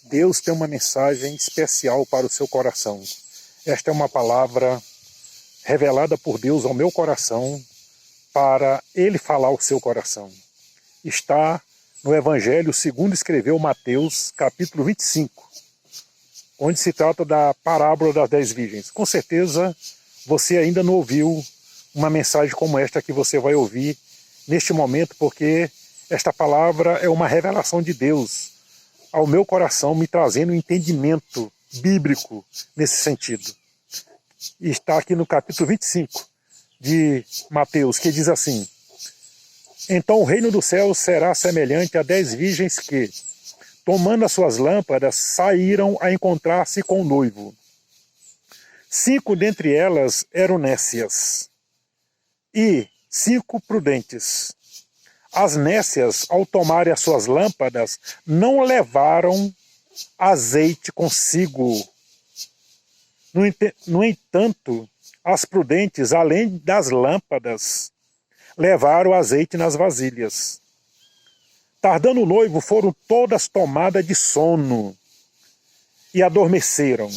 Deus tem uma mensagem especial para o seu coração. Esta é uma palavra revelada por Deus ao meu coração para Ele falar ao seu coração. Está no Evangelho segundo escreveu Mateus, capítulo 25, onde se trata da parábola das 10 virgens. Com certeza você ainda não ouviu uma mensagem como esta que você vai ouvir neste momento, porque esta palavra é uma revelação de Deus ao meu coração, me trazendo um entendimento bíblico nesse sentido. E está aqui no capítulo 25 de Mateus, que diz assim: Então o reino dos céus será semelhante a 10 virgens que, tomando as suas lâmpadas, saíram a encontrar-se com o noivo. 5 dentre elas eram nécias e 5 prudentes. As nécias, ao tomarem as suas lâmpadas, não levaram azeite consigo. No entanto, as prudentes, além das lâmpadas, levaram azeite nas vasilhas. Tardando o noivo, foram todas tomadas de sono e adormeceram.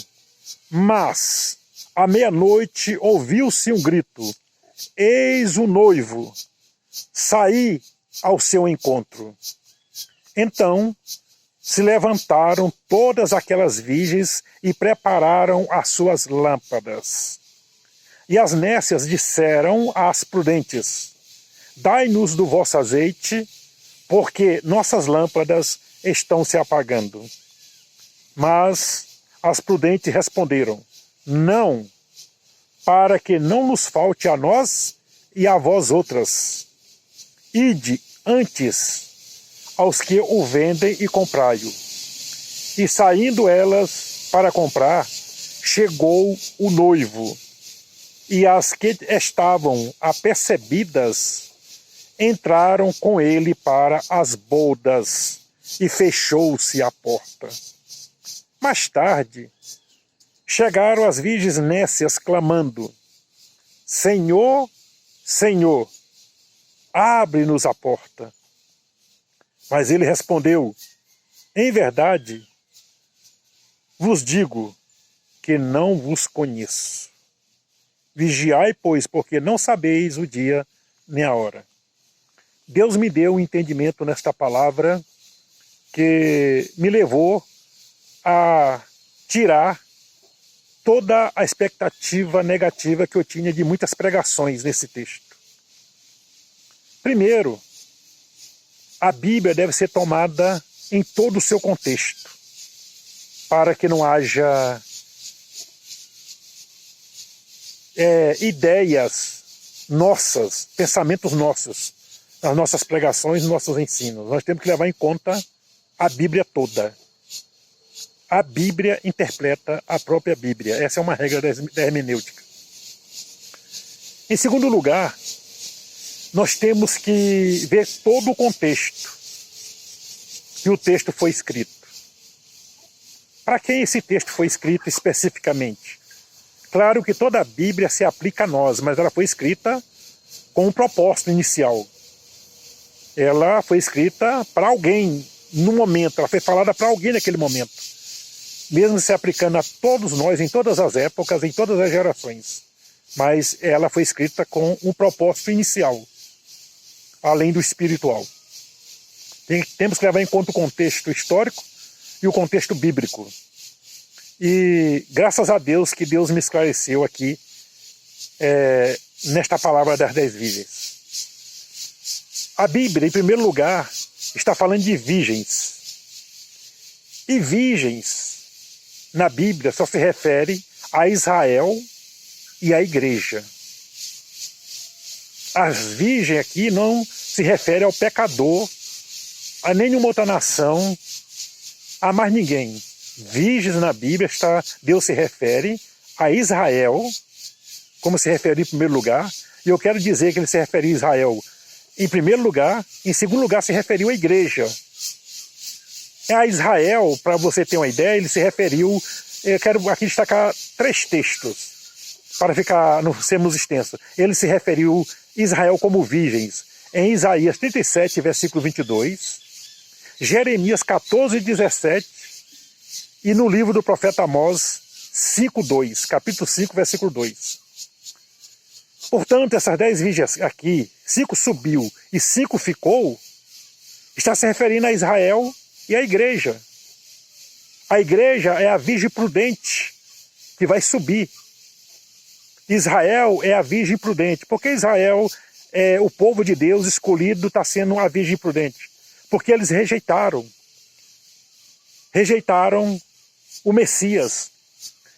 Mas, à meia-noite, ouviu-se um grito: Eis o noivo, saí ao seu encontro. Então se levantaram todas aquelas virgens e prepararam as suas lâmpadas. E as nécias disseram às prudentes: Dai-nos do vosso azeite, porque nossas lâmpadas estão se apagando. Mas as prudentes responderam: Não, para que não nos falte a nós e a vós outras. Ide antes aos que o vendem e comprai-o. E saindo elas para comprar, chegou o noivo. E as que estavam apercebidas entraram com ele para as bodas, e fechou-se a porta. Mais tarde, chegaram as virgens nécias clamando: Senhor, Senhor, abre-nos a porta. Mas ele respondeu: Em verdade, vos digo que não vos conheço. Vigiai, pois, porque não sabeis o dia nem a hora. Deus me deu um entendimento nesta palavra que me levou a tirar toda a expectativa negativa que eu tinha de muitas pregações nesse texto. Primeiro, a Bíblia deve ser tomada em todo o seu contexto, para que não haja ideias nossas, pensamentos nossos, nas nossas pregações, nos nossos ensinos. Nós temos que levar em conta a Bíblia toda. A Bíblia interpreta a própria Bíblia. Essa é uma regra da hermenêutica. Em segundo lugar, nós temos que ver todo o contexto que o texto foi escrito. Para quem esse texto foi escrito especificamente? Claro que toda a Bíblia se aplica a nós, mas ela foi escrita com um propósito inicial. Ela foi escrita para alguém no momento, ela foi falada para alguém naquele momento. Mesmo se aplicando a todos nós, em todas as épocas, em todas as gerações. Mas ela foi escrita com um propósito inicial, além do espiritual. Temos que levar em conta o contexto histórico e o contexto bíblico. E graças a Deus que Deus me esclareceu aqui nesta palavra das 10 virgens. A Bíblia, em primeiro lugar, está falando de virgens. E virgens, na Bíblia, só se refere a Israel e à igreja. As virgens aqui não se refere ao pecador, a nenhuma outra nação, a mais ninguém. Virgens na Bíblia, Deus se refere a Israel, como se referiu em primeiro lugar, e eu quero dizer que ele se referiu a Israel em primeiro lugar, em segundo lugar se referiu à igreja. A Israel, para você ter uma ideia, ele se referiu, eu quero aqui destacar 3 textos, para não sermos extensos. Ele se referiu a Israel como virgens, em Isaías 37, versículo 22, Jeremias 14, 17, e no livro do profeta Amós 5:2, capítulo 5, versículo 2. Portanto, essas 10 virgens aqui, 5 subiu e 5 ficou, está se referindo a Israel e a igreja. A igreja é a virgem prudente que vai subir. Israel é a virgem prudente. Por que Israel, o povo de Deus escolhido, está sendo a virgem prudente? Porque eles rejeitaram o Messias.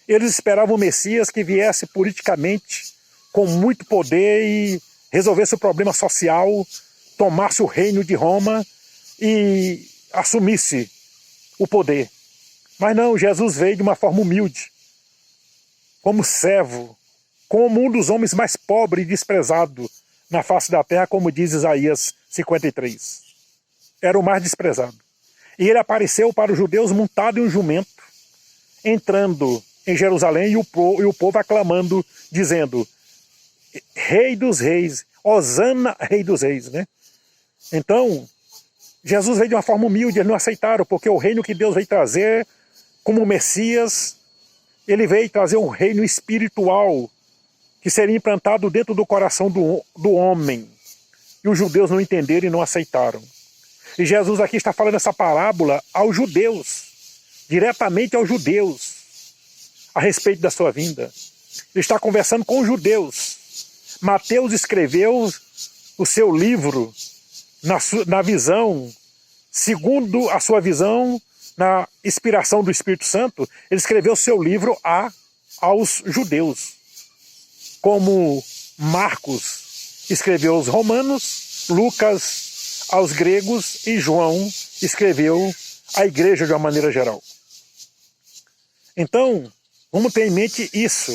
Eles esperavam o Messias que viesse politicamente com muito poder e resolvesse o problema social, tomasse o reino de Roma e assumisse o poder. Mas não, Jesus veio de uma forma humilde, como servo, como um dos homens mais pobres e desprezado na face da terra, como diz Isaías 53. Era o mais desprezado. E ele apareceu para os judeus montado em um jumento, entrando em Jerusalém, e o povo aclamando, dizendo: Rei dos reis, Hosana, Rei dos reis, né? Então, Jesus veio de uma forma humilde, eles não aceitaram, porque o reino que Deus veio trazer, como Messias, ele veio trazer um reino espiritual, que seria implantado dentro do coração do homem. E os judeus não entenderam e não aceitaram. E Jesus aqui está falando essa parábola aos judeus, diretamente aos judeus, a respeito da sua vinda. Ele está conversando com os judeus. Mateus escreveu o seu livro na visão, segundo a sua visão, na inspiração do Espírito Santo, ele escreveu o seu livro aos judeus. Como Marcos escreveu aos romanos, Lucas aos gregos e João escreveu à igreja de uma maneira geral. Então, vamos ter em mente isso.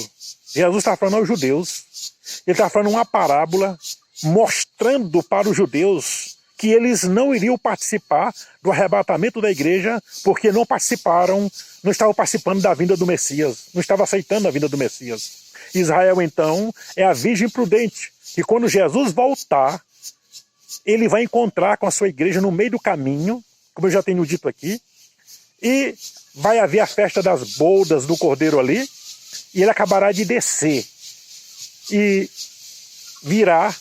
Jesus está falando aos judeus, ele está falando uma parábola mostrando para os judeus que eles não iriam participar do arrebatamento da igreja porque não estavam participando da vinda do Messias, não estavam aceitando a vinda do Messias. Israel, então, é a virgem prudente, que quando Jesus voltar, ele vai encontrar com a sua igreja no meio do caminho, como eu já tenho dito aqui, e vai haver a festa das bodas do Cordeiro ali, e ele acabará de descer e virá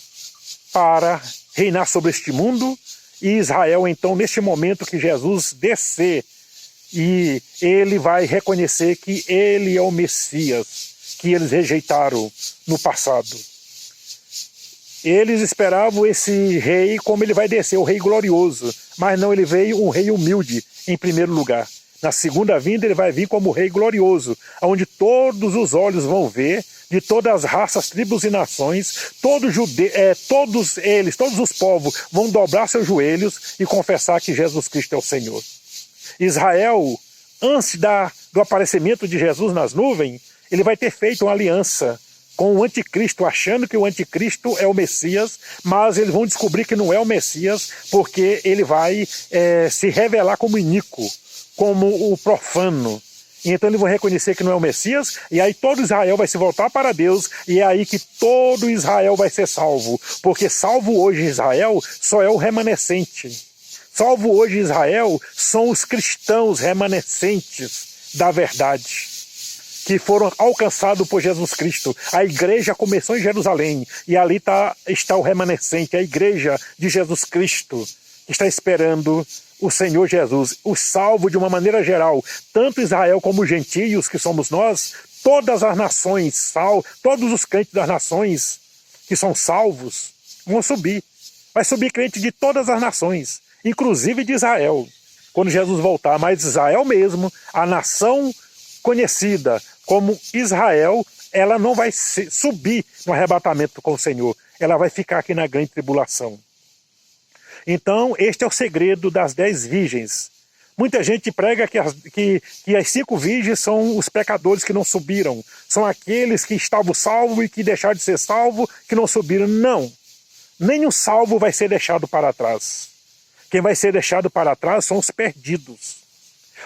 para reinar sobre este mundo. E Israel, então, neste momento que Jesus descer, e ele vai reconhecer que ele é o Messias, que eles rejeitaram no passado. Eles esperavam esse rei como ele vai descer, o rei glorioso, mas não, ele veio um rei humilde em primeiro lugar. Na segunda vinda ele vai vir como rei glorioso, onde todos os olhos vão ver, de todas as raças, tribos e nações, todos os povos vão dobrar seus joelhos e confessar que Jesus Cristo é o Senhor. Israel, antes do aparecimento de Jesus nas nuvens, ele vai ter feito uma aliança com o anticristo, achando que o anticristo é o Messias, mas eles vão descobrir que não é o Messias, porque ele vai se revelar como iníquo, como o profano. E então eles vão reconhecer que não é o Messias, e aí todo Israel vai se voltar para Deus, e é aí que todo Israel vai ser salvo, porque salvo hoje Israel só é o remanescente. Salvo hoje Israel são os cristãos remanescentes da verdade, que foram alcançados por Jesus Cristo. A igreja começou em Jerusalém, e ali está o remanescente, a igreja de Jesus Cristo, que está esperando o Senhor Jesus, o salvo de uma maneira geral, tanto Israel como os gentios, que somos nós, todas as nações, todos os crentes das nações que são salvos, vão subir. Vai subir crente de todas as nações, inclusive de Israel, quando Jesus voltar. Mas Israel mesmo, a nação conhecida como Israel, ela não vai subir no arrebatamento com o Senhor, ela vai ficar aqui na grande tribulação. Então, este é o segredo das 10 virgens. Muita gente prega que as 5 virgens são os pecadores que não subiram, são aqueles que estavam salvos e que deixaram de ser salvos, que não subiram. Não, nenhum salvo vai ser deixado para trás. Quem vai ser deixado para trás são os perdidos.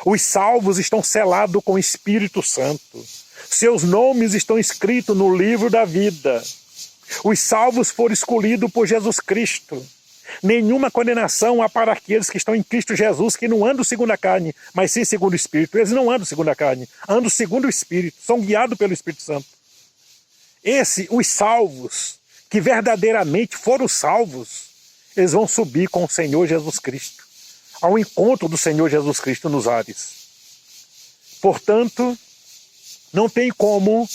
Os salvos estão selados com o Espírito Santo. Seus nomes estão escritos no livro da vida. Os salvos foram escolhidos por Jesus Cristo. nenhuma condenação há para aqueles que estão em Cristo Jesus, que não andam segundo a carne, mas sim segundo o Espírito. Eles não andam segundo a carne, andam segundo o Espírito, são guiados pelo Espírito Santo. Os salvos, que verdadeiramente foram salvos, eles vão subir com o Senhor Jesus Cristo, ao encontro do Senhor Jesus Cristo nos ares. Portanto, não tem como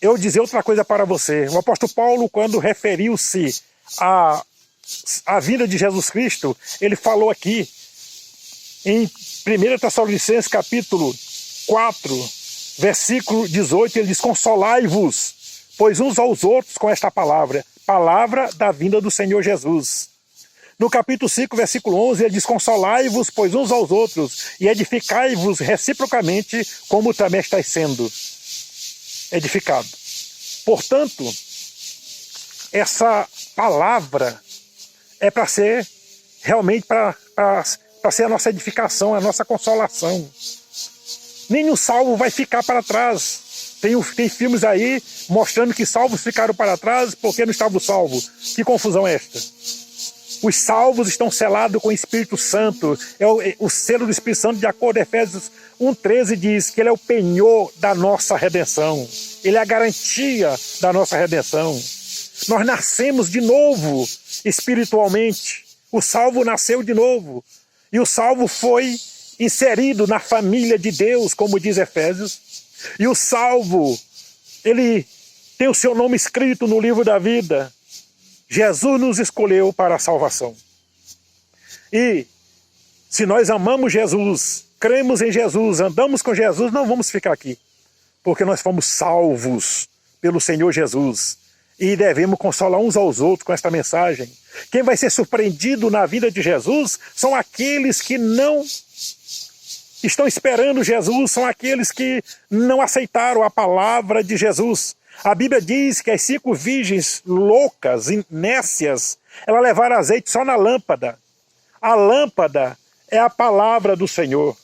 eu dizer outra coisa para você. O apóstolo Paulo, quando referiu-se à vinda de Jesus Cristo, ele falou aqui em 1 Tessalonicenses capítulo 4, versículo 18, ele diz: consolai-vos, pois uns aos outros com esta palavra da vinda do Senhor Jesus. No capítulo 5, versículo 11, ele diz: consolai-vos, pois uns aos outros, e edificai-vos reciprocamente, como também estáis sendo edificado. Portanto, essa palavra é para ser realmente para ser a nossa edificação, a nossa consolação. Nenhum salvo vai ficar para trás. Tem filmes aí mostrando que salvos ficaram para trás porque não estavam salvos. Que confusão é esta? Os salvos estão selados com o Espírito Santo. O selo do Espírito Santo, de acordo com Efésios 1,13, diz que ele é o penhor da nossa redenção. Ele é a garantia da nossa redenção. Nós nascemos de novo espiritualmente. O salvo nasceu de novo. E o salvo foi inserido na família de Deus, como diz Efésios. E o salvo, ele tem o seu nome escrito no livro da vida. Jesus nos escolheu para a salvação. E se nós amamos Jesus, cremos em Jesus, andamos com Jesus, não vamos ficar aqui. Porque nós fomos salvos pelo Senhor Jesus. E devemos consolar uns aos outros com esta mensagem. Quem vai ser surpreendido na vida de Jesus são aqueles que não estão esperando Jesus, são aqueles que não aceitaram a palavra de Jesus. A Bíblia diz que as 5 virgens loucas, nécias, elas levaram azeite só na lâmpada. A lâmpada é a palavra do Senhor.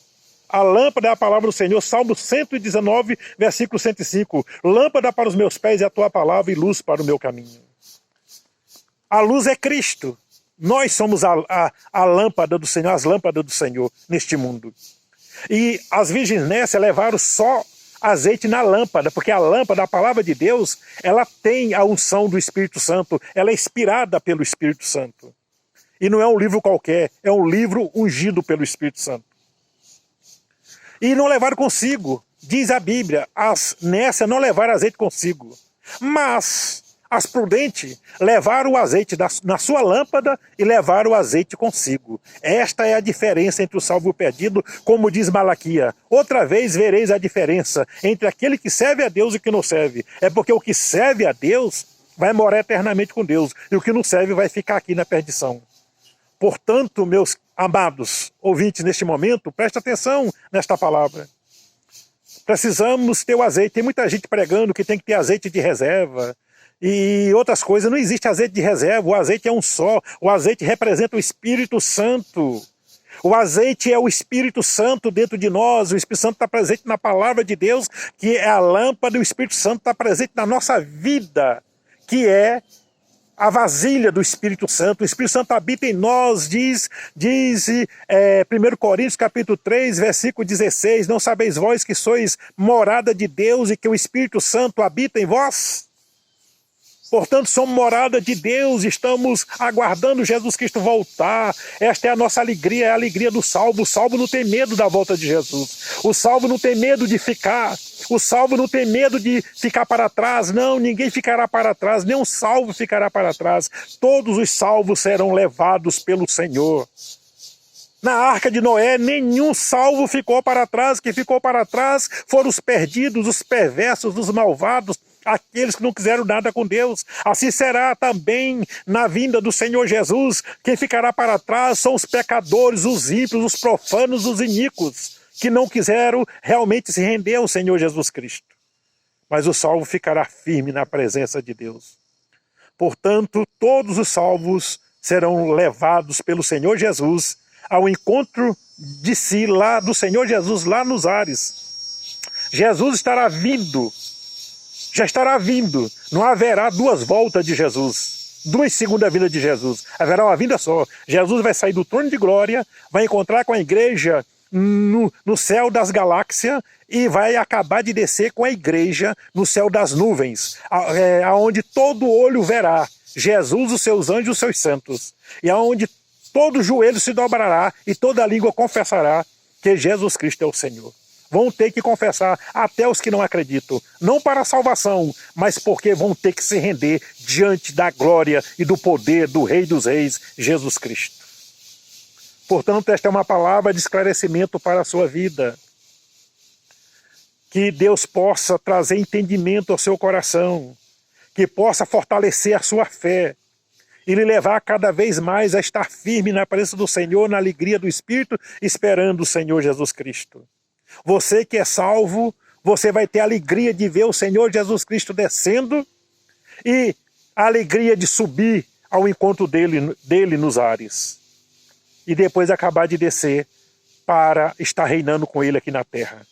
A lâmpada é a palavra do Senhor. Salmo 119, versículo 105. Lâmpada para os meus pés é a tua palavra e luz para o meu caminho. A luz é Cristo. Nós somos a lâmpada do Senhor, as lâmpadas do Senhor neste mundo. E as virgens nécias levaram só azeite na lâmpada, porque a lâmpada, a palavra de Deus, ela tem a unção do Espírito Santo, ela é inspirada pelo Espírito Santo. E não é um livro qualquer, é um livro ungido pelo Espírito Santo. E não levaram consigo, diz a Bíblia, as nécias não levaram azeite consigo, mas as prudentes levaram o azeite na sua lâmpada e levaram o azeite consigo. Esta é a diferença entre o salvo e o perdido, como diz Malaquias. Outra vez vereis a diferença entre aquele que serve a Deus e o que não serve. É porque o que serve a Deus vai morar eternamente com Deus, e o que não serve vai ficar aqui na perdição. Portanto, meus amados ouvintes, neste momento, preste atenção nesta palavra. Precisamos ter o azeite. Tem muita gente pregando que tem que ter azeite de reserva e outras coisas. Não existe azeite de reserva, o azeite é um só. O azeite representa o Espírito Santo. O azeite é o Espírito Santo dentro de nós. O Espírito Santo está presente na palavra de Deus, que é a lâmpada. O Espírito Santo está presente na nossa vida, que é a vasilha do Espírito Santo. O Espírito Santo habita em nós, diz 1 Coríntios capítulo 3, versículo 16, não sabeis vós que sois morada de Deus e que o Espírito Santo habita em vós? Portanto, somos morada de Deus, estamos aguardando Jesus Cristo voltar. Esta é a nossa alegria, é a alegria do salvo. O salvo não tem medo da volta de Jesus. O salvo não tem medo de ficar. O salvo não tem medo de ficar para trás. Não, ninguém ficará para trás, nenhum salvo ficará para trás. Todos os salvos serão levados pelo Senhor. Na arca de Noé, nenhum salvo ficou para trás. Que ficou para trás foram os perdidos, os perversos, os malvados, aqueles que não quiseram nada com Deus. Assim será também na vinda do Senhor Jesus. Quem ficará para trás são os pecadores, os ímpios, os profanos, os iníquos, que não quiseram realmente se render ao Senhor Jesus Cristo. Mas o salvo ficará firme na presença de Deus. Portanto, todos os salvos serão levados pelo Senhor Jesus ao encontro de si, lá do Senhor Jesus, lá nos ares. Jesus estará vindo. Já estará vindo, não haverá duas voltas de Jesus. duas segundas vindas de Jesus. Haverá uma vinda só. Jesus vai sair do trono de glória, vai encontrar com a igreja no céu das galáxias e vai acabar de descer com a igreja no céu das nuvens, aonde todo olho verá Jesus, os seus anjos e os seus santos, e aonde todo joelho se dobrará e toda língua confessará que Jesus Cristo é o Senhor. Vão ter que confessar até os que não acreditam, não para a salvação, mas porque vão ter que se render diante da glória e do poder do Rei dos Reis, Jesus Cristo. Portanto, esta é uma palavra de esclarecimento para a sua vida. Que Deus possa trazer entendimento ao seu coração, que possa fortalecer a sua fé e lhe levar cada vez mais a estar firme na presença do Senhor, na alegria do Espírito, esperando o Senhor Jesus Cristo. Você que é salvo, você vai ter a alegria de ver o Senhor Jesus Cristo descendo e a alegria de subir ao encontro dele nos ares. E depois acabar de descer para estar reinando com ele aqui na terra.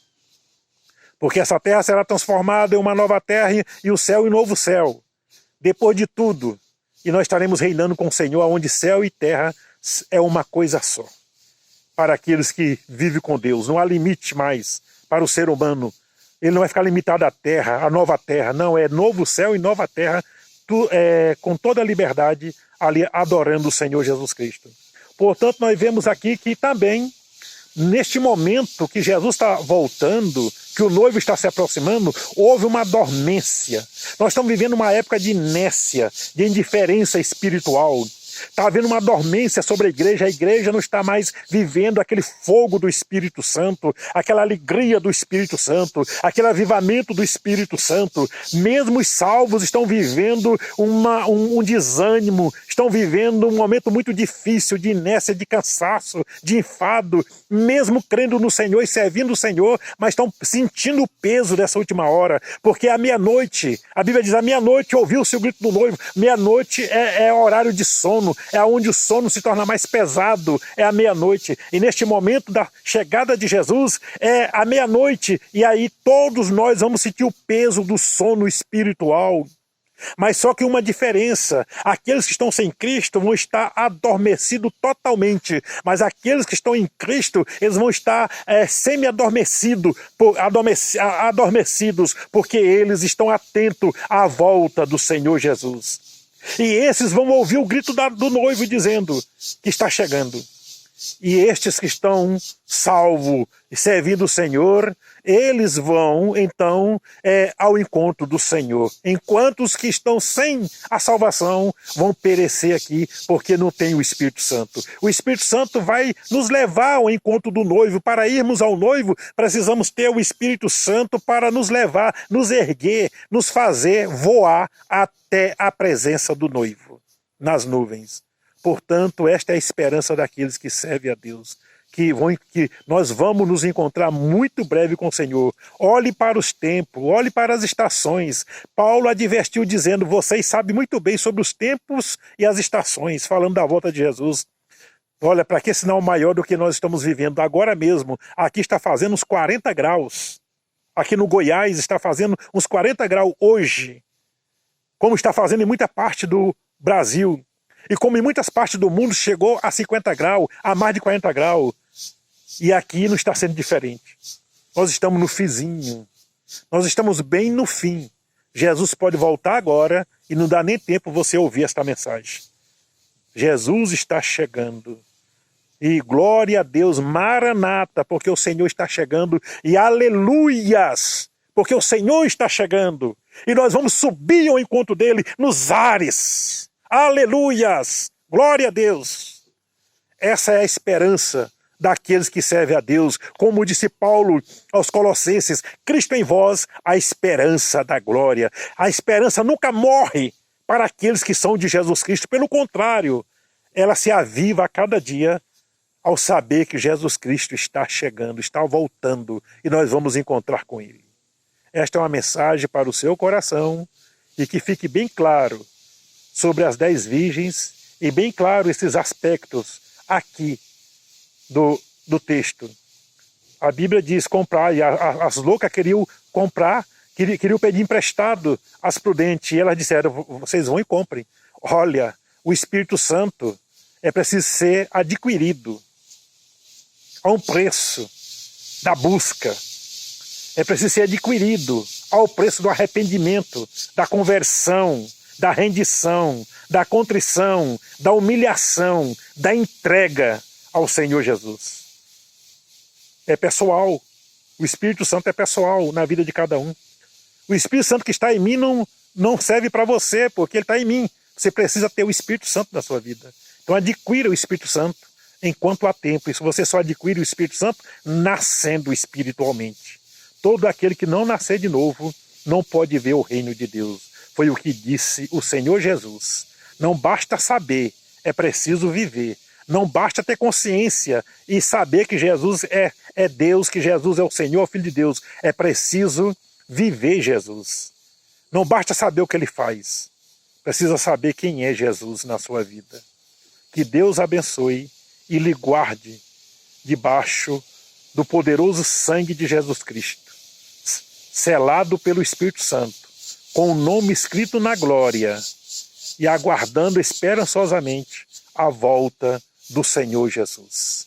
Porque essa terra será transformada em uma nova terra e o céu em novo céu. Depois de tudo, e nós estaremos reinando com o Senhor, onde céu e terra é uma coisa só. Para aqueles que vivem com Deus, não há limite mais para o ser humano. Ele não vai ficar limitado à terra, à nova terra. Não, é novo céu e nova terra, com toda a liberdade, ali adorando o Senhor Jesus Cristo. Portanto, nós vemos aqui que também, neste momento que Jesus está voltando, que o noivo está se aproximando, houve uma dormência. Nós estamos vivendo uma época de inércia, de indiferença espiritual. Está havendo uma dormência sobre a igreja não está mais vivendo aquele fogo do Espírito Santo, aquela alegria do Espírito Santo, aquele avivamento do Espírito Santo. Mesmo os salvos estão vivendo um desânimo, estão vivendo um momento muito difícil, de inércia, de cansaço, de enfado, mesmo crendo no Senhor e servindo o Senhor, mas estão sentindo o peso dessa última hora, porque à meia-noite, a Bíblia diz, à meia-noite ouviu-se o grito do noivo, meia-noite é horário de sono, é onde o sono se torna mais pesado, é a meia-noite. E neste momento da chegada de Jesus, é a meia-noite, e aí todos nós vamos sentir o peso do sono espiritual. Mas só que uma diferença, aqueles que estão sem Cristo vão estar adormecidos totalmente, mas aqueles que estão em Cristo, eles vão estar semi-adormecidos, adormecidos, porque eles estão atentos à volta do Senhor Jesus. E esses vão ouvir o grito do noivo dizendo que está chegando. E estes que estão salvos e servindo o Senhor, eles vão então ao encontro do Senhor. Enquanto os que estão sem a salvação vão perecer aqui porque não tem o Espírito Santo. O Espírito Santo vai nos levar ao encontro do noivo. Para irmos ao noivo, precisamos ter o Espírito Santo para nos levar, nos erguer, nos fazer voar até a presença do noivo nas nuvens. Portanto, esta é a esperança daqueles que servem a Deus, que nós vamos nos encontrar muito breve com o Senhor. Olhe para os tempos, olhe para as estações. Paulo advertiu dizendo, vocês sabem muito bem sobre os tempos e as estações, falando da volta de Jesus. Olha, para que sinal maior do que nós estamos vivendo agora mesmo? Aqui está fazendo uns 40 graus. Aqui no Goiás está fazendo uns 40 graus hoje, como está fazendo em muita parte do Brasil. E como em muitas partes do mundo chegou a 50 graus, a mais de 40 graus. E aqui não está sendo diferente. Nós estamos no fizinho. Nós estamos bem no fim. Jesus pode voltar agora e não dá nem tempo você ouvir esta mensagem. Jesus está chegando. E glória a Deus, Maranata, porque o Senhor está chegando. E aleluias, porque o Senhor está chegando. E nós vamos subir ao encontro dele nos ares. Aleluias! Glória a Deus! Essa é a esperança daqueles que servem a Deus. Como disse Paulo aos Colossenses, Cristo em vós, a esperança da glória. A esperança nunca morre para aqueles que são de Jesus Cristo. Pelo contrário, ela se aviva a cada dia ao saber que Jesus Cristo está chegando, está voltando e nós vamos encontrar com Ele. Esta é uma mensagem para o seu coração e que fique bem claro sobre as 10 virgens e bem claro esses aspectos aqui do texto. A Bíblia diz comprar, e as loucas queriam comprar, queriam pedir emprestado às prudentes, e elas disseram, vocês vão e comprem. Olha, o Espírito Santo é preciso ser adquirido a um preço da busca. É preciso ser adquirido ao preço do arrependimento, da conversão, da rendição, da contrição, da humilhação, da entrega ao Senhor Jesus. É pessoal. O Espírito Santo é pessoal na vida de cada um. O Espírito Santo que está em mim não serve para você, porque ele está em mim. Você precisa ter o Espírito Santo na sua vida. Então adquira o Espírito Santo enquanto há tempo. Isso você só adquire o Espírito Santo nascendo espiritualmente. Todo aquele que não nascer de novo não pode ver o reino de Deus. Foi o que disse o Senhor Jesus. Não basta saber, é preciso viver. Não basta ter consciência e saber que Jesus é Deus, que Jesus é o Senhor, Filho de Deus. É preciso viver Jesus. Não basta saber o que ele faz. Precisa saber quem é Jesus na sua vida. Que Deus abençoe e lhe guarde debaixo do poderoso sangue de Jesus Cristo, selado pelo Espírito Santo, com o nome escrito na glória e aguardando esperançosamente a volta do Senhor Jesus.